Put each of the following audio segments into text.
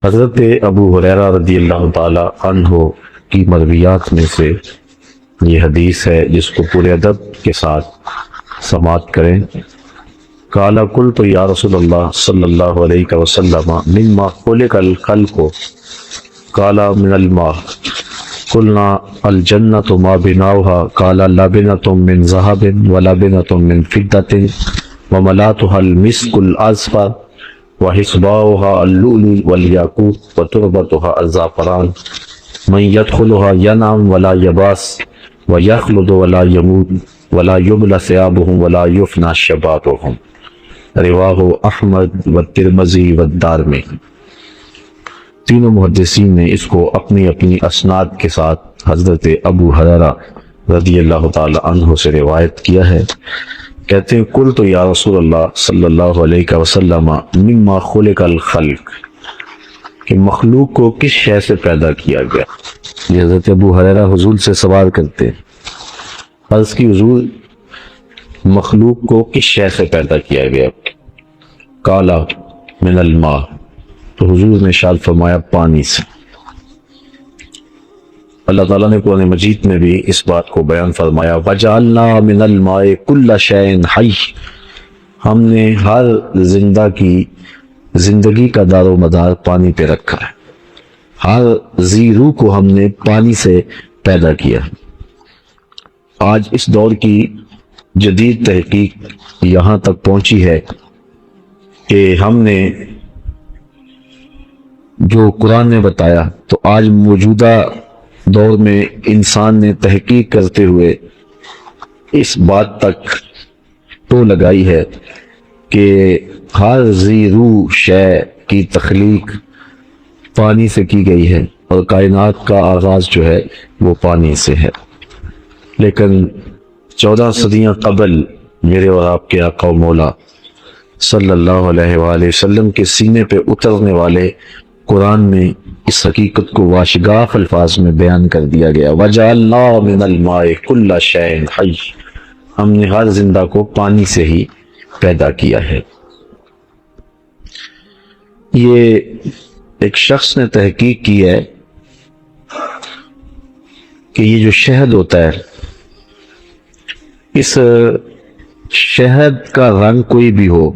حضرت ابو ہریرہ رضی اللہ تعالی عنہ کی مرویات میں سے یہ حدیث ہے جس کو پورے ادب کے ساتھ سماعت کریں۔ قال قلت یا رسول اللہ صلی اللہ علیہ وسلم مما خلق الخلق قال من الماء قلنا الجنة ما بناؤها قال لبنة من ذهب ولبنة من فضة وملاتها المسك الأصفر وحصباؤها اللؤلؤ والياقوت وتربتها الزعفران من يدخلها ينعم ولا يباس ويخلد ولا يموت ولا يبلى ثيابهم ولا يفنى شبابهم۔ رواہ احمد والترمذی والدارمی۔ تینوں محدثین نے اس کو اپنی اپنی اسناد کے ساتھ حضرت ابو ہریرہ رضی اللہ تعالی عنہ سے روایت کیا ہے۔ کہتے ہیں قلت یا رسول اللہ صلی اللہ علیہ وسلم مما خلق الخلق، کہ مخلوق کو کس شے سے پیدا کیا گیا۔ یہ حضرت ابو ہریرہ حضور سے سوال کرتے ہیں، عرض کی حضور مخلوق کو کس شے سے پیدا کیا گیا؟ قال من الماء، تو حضور نے ارشاد فرمایا پانی سے۔ اللہ تعالیٰ نے قرآن مجید میں بھی اس بات کو بیان فرمایا وَجَعَلْنَا مِنَ الْمَاءِ كُلَّ شَيْءٍ حَيٍّ، ہم نے ہر زندہ کی زندگی کا دار و مدار پانی پہ رکھا ہے، ہر ذی روح کو ہم نے پانی سے پیدا کیا۔ آج اس دور کی جدید تحقیق یہاں تک پہنچی ہے کہ ہم نے جو قرآن نے بتایا تو آج موجودہ دور میں انسان نے تحقیق کرتے ہوئے اس بات تک تو لگائی ہے کہ ہر ذی روح شے کی تخلیق پانی سے کی گئی ہے اور کائنات کا آغاز جو ہے وہ پانی سے ہے۔ لیکن 14 صدیاں قبل میرے اور آپ کے آقا و مولا صلی اللہ علیہ وآلہ وسلم کے سینے پہ اترنے والے قرآن میں اس حقیقت کو واشگاف الفاظ میں بیان کر دیا گیا وَجَعَلْنَا مِنَ الْمَاءِ كُلَّ شَيْءٍ حَيٍّ، ہم نے ہر زندہ کو پانی سے ہی پیدا کیا ہے۔ یہ ایک شخص نے تحقیق کی ہے کہ یہ جو شہد ہوتا ہے، اس شہد کا رنگ کوئی بھی ہو،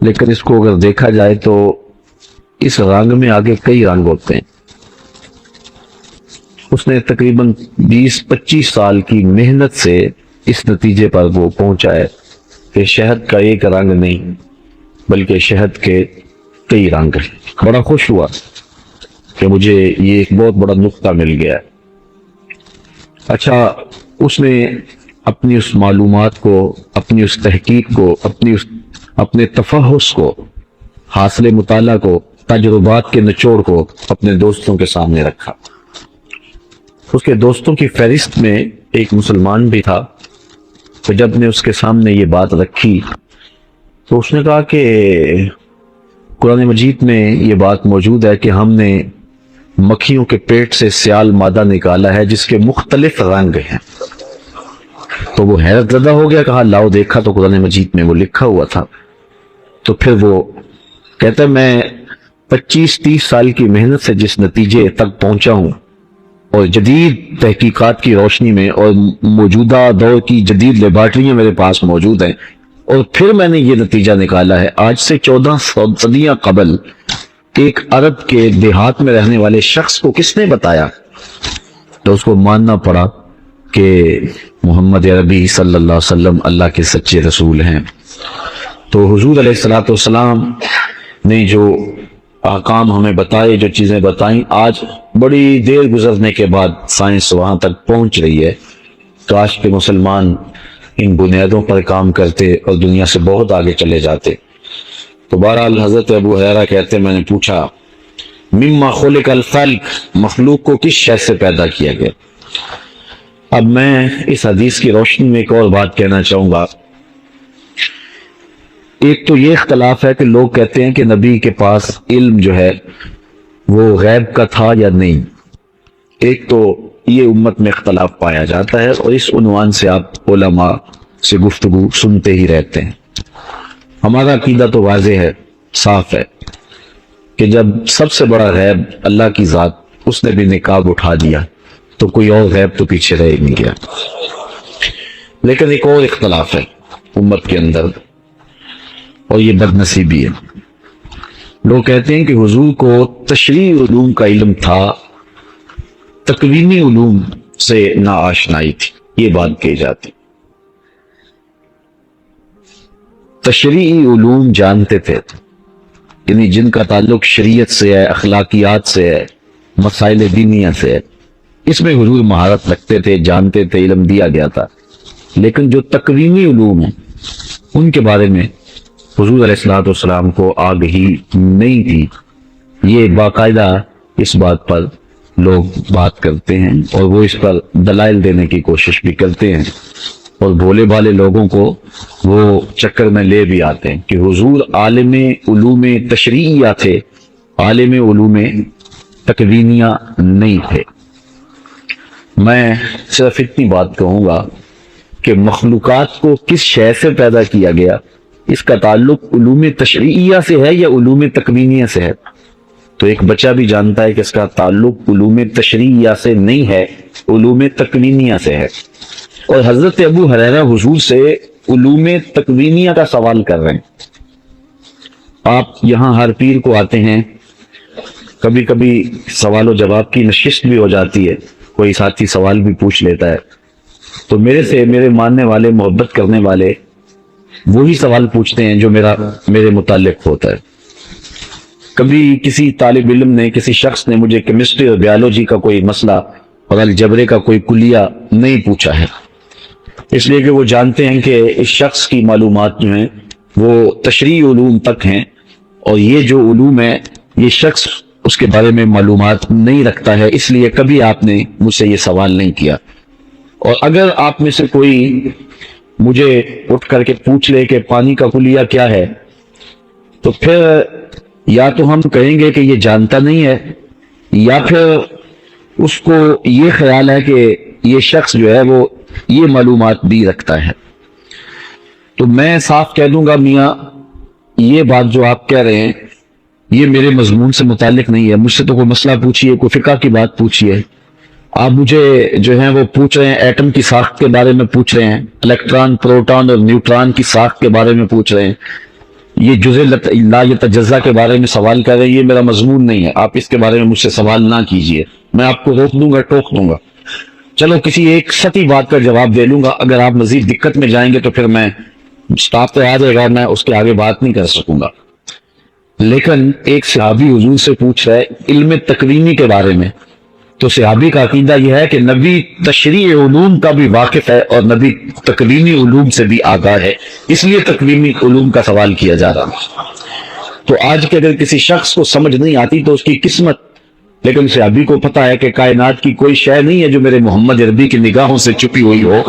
لیکن اس کو اگر دیکھا جائے تو اس رنگ میں آگے کئی رنگ ہوتے ہیں۔ اس نے تقریباً 20-25 سال کی محنت سے اس نتیجے پر وہ پہنچا ہے کہ شہد کا ایک رنگ نہیں بلکہ شہد کے کئی رنگ ہیں۔ بڑا خوش ہوا کہ مجھے یہ ایک بہت بڑا نقطہ مل گیا ہے۔ اچھا، اس نے اپنی اس معلومات کو، اپنی اس تحقیق کو، اپنے تفحص کو، حاصل مطالعہ کو، تجربات کے نچوڑ کو اپنے دوستوں کے سامنے رکھا۔ اس کے دوستوں کی فہرست میں ایک مسلمان بھی تھا، تو جب نے اس کے سامنے یہ بات رکھی تو اس نے کہا کہ قرآن مجید میں یہ بات موجود ہے کہ ہم نے مکھیوں کے پیٹ سے سیال مادہ نکالا ہے جس کے مختلف رنگ ہیں۔ تو وہ حیرت زدہ ہو گیا، کہا لاؤ دیکھا تو قرآن مجید میں وہ لکھا ہوا تھا۔ تو پھر وہ کہتا ہے میں 25-30 سال کی محنت سے جس نتیجے تک پہنچا ہوں اور جدید تحقیقات کی روشنی میں اور موجودہ دور کی جدید لیبارٹریاں میرے پاس موجود ہیں، اور پھر میں نے یہ نتیجہ نکالا ہے۔ آج سے 14 صدیاں قبل ایک عرب کے دیہات میں رہنے والے شخص کو کس نے بتایا؟ تو اس کو ماننا پڑا کہ محمد عربی صلی اللہ علیہ وسلم اللہ کے سچے رسول ہیں۔ تو حضور علیہ الصلوۃ والسلام نے جو احکام ہمیں بتائے، جو چیزیں بتائیں، آج بڑی دیر گزرنے کے بعد سائنس وہاں تک پہنچ رہی ہے۔ کاش کہ مسلمان ان بنیادوں پر کام کرتے اور دنیا سے بہت آگے چلے جاتے۔ تو بہرحال حضرت ابو ہریرہ کہتے ہیں میں نے پوچھا مما خلق الخلق، مخلوق کو کس شے سے پیدا کیا گیا؟ اب میں اس حدیث کی روشنی میں ایک اور بات کہنا چاہوں گا۔ ایک تو یہ اختلاف ہے کہ لوگ کہتے ہیں کہ نبی کے پاس علم جو ہے وہ غیب کا تھا یا نہیں۔ ایک تو یہ امت میں اختلاف پایا جاتا ہے اور اس عنوان سے آپ علماء سے گفتگو سنتے ہی رہتے ہیں۔ ہمارا عقیدہ تو واضح ہے، صاف ہے کہ جب سب سے بڑا غیب اللہ کی ذات اس نے بھی نقاب اٹھا دیا تو کوئی اور غیب تو پیچھے رہ نہیں گیا۔ لیکن ایک اور اختلاف ہے امت کے اندر، اور یہ بد نصیبی ہے۔ لوگ کہتے ہیں کہ حضور کو تشریعی علوم کا علم تھا، تکوینی علوم سے ناآشنائی تھی، یہ بات کہی جاتی۔ تشریعی علوم جانتے تھے، یعنی جن کا تعلق شریعت سے ہے، اخلاقیات سے ہے، مسائل دینیہ سے ہے، اس میں حضور مہارت رکھتے تھے، جانتے تھے، علم دیا گیا تھا۔ لیکن جو تکوینی علوم ہیں ان کے بارے میں حضور علیہ الصلوۃ والسلام کو آگہی نہیں تھی۔ یہ باقاعدہ اس بات پر لوگ بات کرتے ہیں اور وہ اس پر دلائل دینے کی کوشش بھی کرتے ہیں، اور بھولے بھالے لوگوں کو وہ چکر میں لے بھی آتے ہیں کہ حضور عالم علوم تشریعیہ تھے، عالم علوم تکوینیہ نہیں تھے۔ میں صرف اتنی بات کہوں گا کہ مخلوقات کو کس شے سے پیدا کیا گیا، اس کا تعلق علوم تشریعیہ سے ہے یا علوم تکوینیہ سے ہے؟ تو ایک بچہ بھی جانتا ہے کہ اس کا تعلق علوم تشریعیہ سے نہیں ہے، علوم تکوینیہ سے ہے۔ اور حضرت ابو ہریرہ حضور سے علوم تکوینیہ کا سوال کر رہے ہیں۔ آپ یہاں ہر پیر کو آتے ہیں، کبھی کبھی سوال و جواب کی نشست بھی ہو جاتی ہے، کوئی ساتھی سوال بھی پوچھ لیتا ہے، تو میرے سے میرے ماننے والے، محبت کرنے والے وہی سوال پوچھتے ہیں جو میرے متعلق ہوتا ہے۔ کبھی کسی طالب علم نے، کسی شخص نے مجھے کیمسٹری اور بیالوجی کا کوئی مسئلہ اور الجبرے کا کوئی کلیہ نہیں پوچھا ہے، اس لیے کہ وہ جانتے ہیں کہ اس شخص کی معلومات جو ہیں وہ تشریعی علوم تک ہیں، اور یہ جو علوم ہے یہ شخص اس کے بارے میں معلومات نہیں رکھتا ہے، اس لیے کبھی آپ نے مجھ سے یہ سوال نہیں کیا۔ اور اگر آپ میں سے کوئی مجھے اٹھ کر کے پوچھ لے کہ پانی کا کلیہ کیا ہے، تو پھر یا تو ہم کہیں گے کہ یہ جانتا نہیں ہے، یا پھر اس کو یہ خیال ہے کہ یہ شخص جو ہے وہ یہ معلومات بھی رکھتا ہے۔ تو میں صاف کہہ دوں گا، میاں یہ بات جو آپ کہہ رہے ہیں یہ میرے مضمون سے متعلق نہیں ہے۔ مجھ سے تو کوئی مسئلہ پوچھیے، کوئی فقہ کی بات پوچھیے، آپ مجھے جو ہیں وہ پوچھ رہے ہیں ایٹم کی ساخت کے بارے میں پوچھ رہے ہیں، الیکٹران، پروٹون اور نیوٹران کی ساخت کے بارے میں پوچھ رہے ہیں، یہ جزء لا یتجزا کے بارے میں سوال کر رہے ہیں، یہ میرا مضمون نہیں ہے، آپ اس کے بارے میں مجھ سے سوال نہ کیجئے، میں آپ کو روک دوں گا، ٹوک دوں گا۔ چلو کسی ایک سطحی بات کا جواب دے لوں گا، اگر آپ مزید دقت میں جائیں گے تو پھر میں سٹاپ پہ آ جائے گا، میں اس کے آگے بات نہیں کر سکوں گا۔ لیکن ایک صحابی حضور سے پوچھ رہا ہے علم تکوینی کے بارے میں، تو صحابی کا عقیدہ یہ ہے کہ نبی تشریعی علوم کا بھی واقف ہے اور نبی تکوینی علوم سے بھی آگاہ ہے، اس لیے تکوینی علوم کا سوال کیا جا رہا ہے۔ تو آج کے اگر کسی شخص کو سمجھ نہیں آتی تو اس کی قسمت، لیکن صحابی کو پتا ہے کہ کائنات کی کوئی شے نہیں ہے جو میرے محمد عربی کی نگاہوں سے چھپی ہوئی ہو،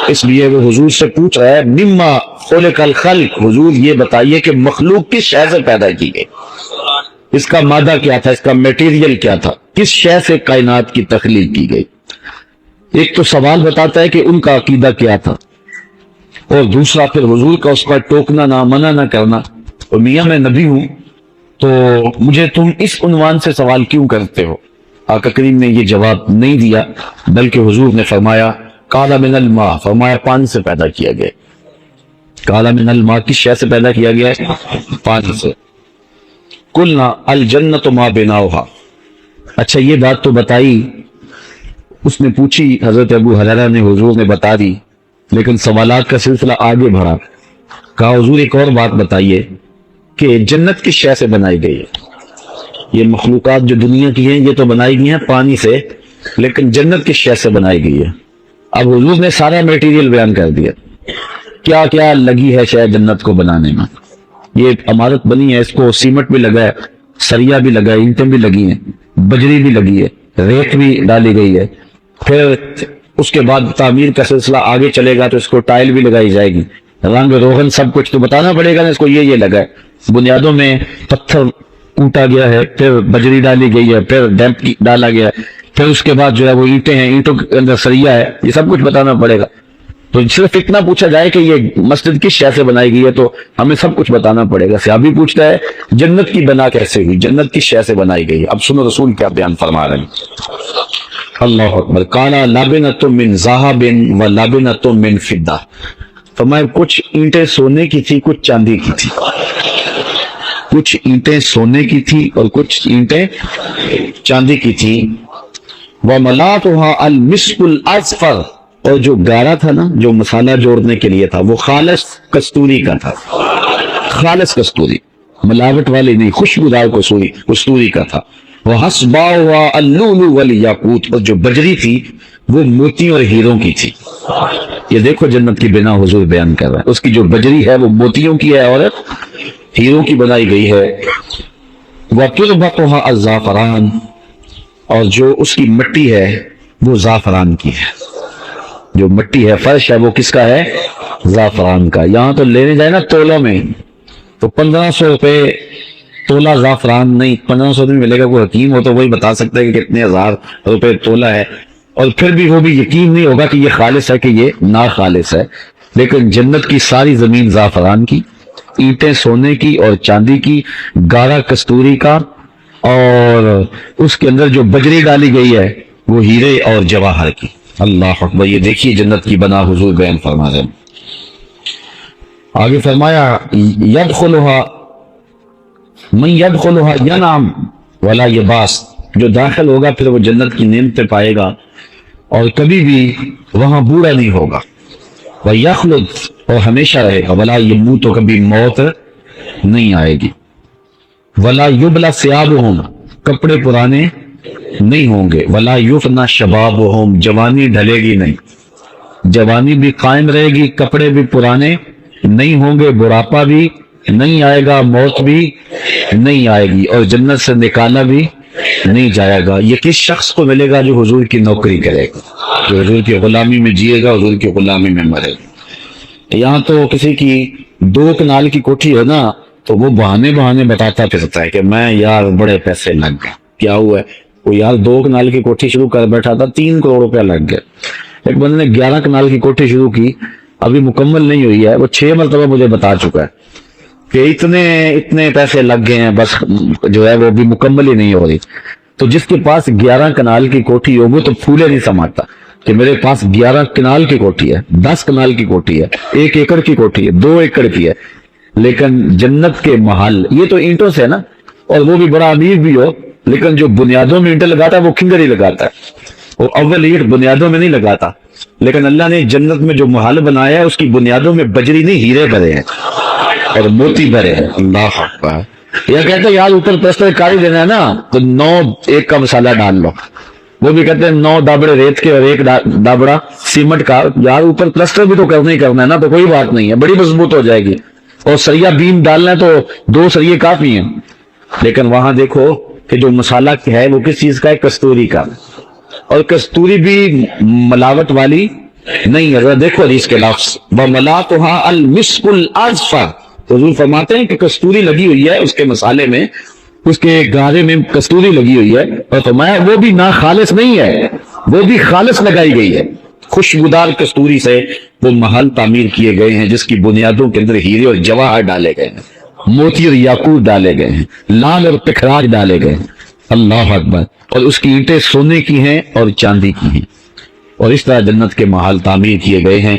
اس لیے وہ حضور سے پوچھ رہا ہے مما خلق الخلق، حضور یہ بتائیے کہ مخلوق کس شے سے پیدا کی گئی، اس کا مادہ کیا تھا، اس کا میٹیریل کیا تھا، کس شے سے کائنات کی تخلیق کی گئی۔ ایک تو سوال بتاتا ہے کہ ان کا عقیدہ کیا تھا، اور دوسرا پھر حضور کا اس پر ٹوکنا نہ، منع نہ کرنا۔ اور میاں میں نبی ہوں تو مجھے تم اس عنوان سے سوال کیوں کرتے ہو؟ آقا کریم نے یہ جواب نہیں دیا، بلکہ حضور نے فرمایا قال من الماء، فرمایا پانی سے پیدا کیا گیا۔ قال من الماء کس شے سے پیدا کیا گیا ہے؟ پانی سے۔ قلنا الجنت ما بناؤها، اچھا یہ بات تو بتائی، اس نے پوچھی، حضرت ابو ہریرہ نے، حضور نے بتا دی، لیکن سوالات کا سلسلہ آگے بڑھا۔ کہا حضور ایک اور بات بتائیے کہ جنت کس شے سے بنائی گئی ہے؟ یہ مخلوقات جو دنیا کی ہیں یہ تو بنائی گئی ہیں پانی سے، لیکن جنت کس شے سے بنائی گئی ہے؟ اب حضور نے سارا میٹیریل بیان کر دیا، کیا کیا لگی ہے شے جنت کو بنانے میں۔ یہ عمارت بنی ہے، اس کو سیمنٹ بھی لگا ہے، سریا بھی لگا ہے، اینٹیں بھی لگی ہیں، بجری بھی لگی ہے، ریت بھی ڈالی گئی ہے، پھر اس کے بعد تعمیر کا سلسلہ آگے چلے گا تو اس کو ٹائل بھی لگائی جائے گی، رنگ روغن سب کچھ تو بتانا پڑے گا نا، اس کو یہ لگا ہے، بنیادوں میں پتھر کوٹا گیا ہے، پھر بجری ڈالی گئی ہے، پھر ڈیمپ ڈالا گیا ہے، پھر اس کے بعد جو ہے وہ اینٹیں ہیں، اینٹوں کے اندر سریا ہے، یہ سب کچھ بتانا پڑے گا۔ تو صرف اتنا پوچھا جائے کہ یہ مسجد کس شے سے بنائی گئی ہے تو ہمیں سب کچھ بتانا پڑے گا. صحابی پوچھتا ہے جنت کی بنا کیسے ہوئی, جنت کس شے سے بنائی گئی. اب سنو رسول کیا بیان فرما رہے ہیں. اللہ اکبر. کانا لابنۃ من ذہب و لابنۃ من فضہ. فرمایا کچھ اینٹیں سونے کی تھی, کچھ چاندی کی تھی. کچھ اینٹیں سونے کی تھی اور کچھ اینٹیں چاندی کی تھی. وَمَلَاتُهَا الْمِسْكُ الْأَصْفَرُ. اور جو گارا تھا نا, جو مسالہ جوڑنے کے لیے تھا, وہ خالص کستوری کا تھا. خالص کستوری, ملاوٹ والی نہیں, خوشبودار کستوری کا تھا. وَحَسْبَاؤُهَا اللُّؤْلُؤُ وَالْيَاقُوتُ. اور جو بجری تھی وہ موتیوں اور ہیروں کی تھی. یہ دیکھو جنت کی بنا حضور بیان کر رہا ہے. اس کی جو بجری ہے وہ موتیوں کی ہے اور ہیروں کی بنائی گئی ہے. وَتُرْبَتُهَا الزَّعْفَرَانُ. اور جو اس کی مٹی ہے وہ زعفران کی ہے. جو مٹی ہے, فرش ہے, وہ کس کا ہے؟ زعفران کا. یہاں تو لینے جائے نا تولوں میں تو 1500 روپے تولہ زعفران نہیں, 1500 میں ملے گا. کوئی حکیم ہو تو وہی بتا سکتا ہے کہ کتنے ہزار روپے تولہ ہے, اور پھر بھی وہ بھی یقین نہیں ہوگا کہ یہ خالص ہے کہ یہ ناخالص ہے. لیکن جنت کی ساری زمین زعفران کی, اینٹیں سونے کی اور چاندی کی, گارا کستوری کا, اور اس کے اندر جو بجری ڈالی گئی ہے وہ ہیرے اور جواہر کی. اللہ اکبر. یہ دیکھیے جنت کی بنا حضور بیان فرما رہے ہیں. آگے فرمایا یدخلها من یدخلها ینعم ولا یباس. جو داخل ہوگا پھر وہ جنت کی نعمتیں پائے گا اور کبھی بھی وہاں بوڑھا نہیں ہوگا. ویخلد. اور ہمیشہ رہے گا. ولا یموت. تو کبھی موت نہیں آئے گی. ولا یبلا ثیابہم. کپڑے پرانے نہیں ہوں گے. ولا یفنی شبابہم. جوانی ڈھلے گی نہیں, جوانی بھی قائم رہے گی, کپڑے بھی پرانے نہیں ہوں گے, بڑھاپا بھی نہیں آئے گا, موت بھی نہیں آئے گی, اور جنت سے نکالا بھی نہیں جائے گا. یہ کس شخص کو ملے گا؟ جو حضور کی نوکری کرے گا, جو حضور کی غلامی میں جیے گا, حضور کی غلامی میں مرے گا. یہاں تو کسی کی 2 کنال کی کوٹھی ہے نا, تو وہ بہانے بتاتا پھرتا ہے کہ میں یار بڑے پیسے لگ گئے. کیا ہوا ہے؟ وہ یار 2 کنال کی کوٹھی شروع کر بیٹھا تھا, 3 کروڑ روپیہ لگ گئے. ایک بندے نے 11 کنال کی کوٹھی شروع کی, ابھی مکمل نہیں ہوئی ہے, وہ 6 مرتبہ مجھے بتا چکا ہے کہ اتنے پیسے لگ گئے ہیں, بس جو ہے وہ بھی مکمل ہی نہیں ہو رہی. تو جس کے پاس 11 کنال کی کوٹھی ہو وہ تو پھولے نہیں سماتا کہ میرے پاس 11 کنال کی کوٹھی ہے, 10 کنال کی کوٹھی ہے, 1 ایکڑ کی کوٹھی ہے, 2 ایکڑ کی ہے. لیکن جنت کے محل یہ تو اینٹوں سے ہے نا, اور وہ بھی بڑا امیر بھی ہو, لیکن جو بنیادوں میں اینٹیں لگاتا ہے وہ کھنگر ہی لگاتا ہے, وہ اول اینٹ بنیادوں میں نہیں لگاتا. لیکن اللہ نے جنت میں جو محل بنایا ہے اس کی بنیادوں میں بجری نہیں, ہیرے بھرے ہیں اور موتی بھرے ہیں. اللہ اکبر. یہ کہتے ہیں یار اوپر پلسٹر کاری دینا ہے نا تو 9 ایک کا مسالہ ڈال لو. وہ بھی کہتے ہیں 9 ڈابڑے ریت کے اور 1 ڈابڑا سیمنٹ کا. یار اوپر پلسٹر بھی تو کرنا ہی کرنا ہے نا, تو کوئی بات نہیں ہے, بڑی مضبوط ہو جائے گی. اور سریا بیم ڈالنا ہے تو 2 سریے کافی ہیں. لیکن وہاں دیکھو کہ جو مسالہ ہے وہ کس چیز کا ہے؟ کستوری کا. اور کستوری بھی ملاوٹ والی نہیں ہے. دیکھو حدیث کے لفظ وَمَلَاتُهَا الْمِسْكُ الْأَصْفَرُ. حضور فرماتے ہیں کہ کستوری لگی ہوئی ہے اس کے مسالے میں, اس کے گارے میں کستوری لگی ہوئی ہے, اور فرمایا وہ بھی ناخالص نہیں ہے, وہ بھی خالص لگائی گئی ہے. خوشبودار کستوری سے وہ محل تعمیر کیے گئے ہیں جس کی بنیادوں کے اندر ہیرے اور جواہر ڈالے گئے ہیں, موتی اور یاقوت ڈالے گئے ہیں, لال اور پکھراج ڈالے گئے ہیں. اللہ اکبر. اور اس کی اینٹیں سونے کی ہیں اور چاندی کی ہیں. اور اس طرح جنت کے محل تعمیر کیے گئے ہیں.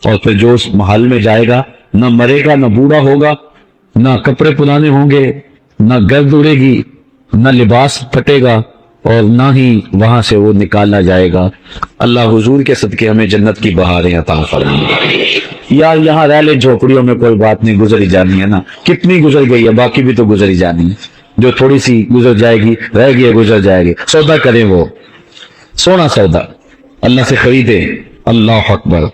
اور پھر جو اس محل میں جائے گا نہ مرے گا, نہ بوڑھا ہوگا, نہ کپڑے پرانے ہوں گے, نہ گرد اڑے گی, نہ لباس پھٹے گا, اور نہ ہی وہاں سے وہ نکالا جائے گا. اللہ حضور کے صدقے ہمیں جنت کی بہاریں عطا فرمائے. یار یہاں رہ لے جھوپڑیوں میں کوئی بات نہیں, گزر ہی جانی ہے نا. کتنی گزر گئی ہے, باقی بھی تو گزر ہی جانی ہے. جو تھوڑی سی گزر جائے گی, رہ گئی گزر جائے گی. سودا کریں, وہ سونا سودا اللہ سے خریدے. اللہ اکبر,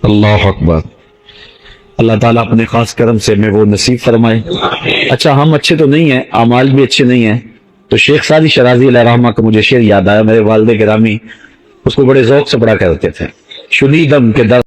اللہ اکبر. اللہ تعالیٰ اپنے خاص کرم سے میں وہ نصیب فرمائے. اچھا ہم اچھے تو نہیں ہیں, اعمال بھی اچھے نہیں ہیں, تو شیخ سعدی شرازی علیہ رحمہ کا مجھے شعر یاد آیا. میرے والد گرامی اس کو بڑے ذوق سے پڑھا کرتے تھے. شنیدم کے در